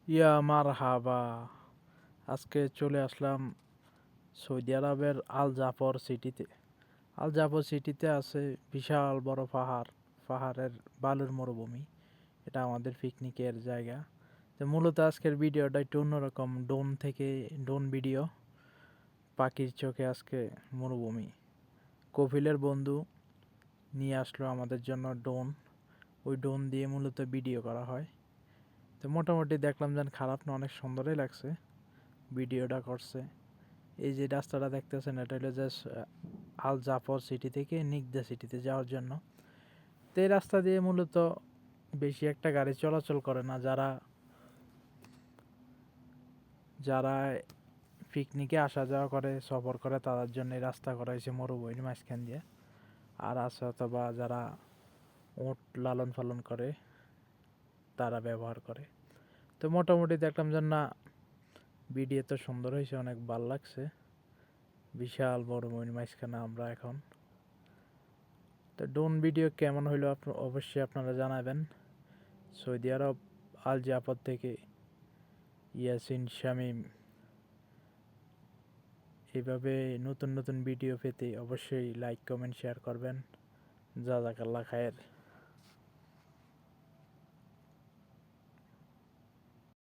ইয়া মারহাবা। আজকে চলে আসলাম সৌদি আরবের আল জাফর সিটিতে। আল জাফর সিটিতে আছে বিশাল বড় পাহাড়, পাহাড়ের বালুর মরুভূমি। এটা আমাদের পিকনিকের জায়গা। তো মূলত আজকের ভিডিওটা একটু অন্যরকম, ড্রোন ভিডিও। পাখির চোখে আজকে মরুভূমি। কপিলের বন্ধু নিয়ে আসলো আমাদের জন্য ড্রোন। ওই ড্রোন দিয়ে মূলত ভিডিও করা হয়। তো মোটামুটি দেখলাম যেন খারাপ না, অনেক সুন্দরই লাগছে ভিডিওটা করছে। এই যে রাস্তাটা দেখতেছেন, এটা হলো জাস্ট আল জাফর সিটি থেকে নিগদা সিটিতে যাওয়ার জন্য। তো এই রাস্তা দিয়ে মূলত বেশি একটা গাড়ি চলাচল করে না। যারা যারা পিকনিকে আসা যাওয়া করে, সফর করে, তাদের জন্য এই রাস্তা করা হয়েছে মরুভূমির মাঝখান দিয়ে। আর আছে অথবা যারা উট লালন পালন করে তারা ব্যবহার করে। তো মোটামুটি দেখলাম যে না, ভিডিও তো সুন্দর হয়েছে, অনেক ভালো লাগছে। বিশাল মরুভূমির মাঝখানে আমরা এখন। তো ড্রোন ভিডিও কেমন হইলো অবশ্যই আপনারা জানাবেন। সৌদি আরব আল জাফর থেকে ইয়াসিন শামীম। এইভাবে নতুন নতুন ভিডিও পেতে অবশ্যই লাইক কমেন্ট শেয়ার করবেন। জাযাকাল্লাহ খায়ের।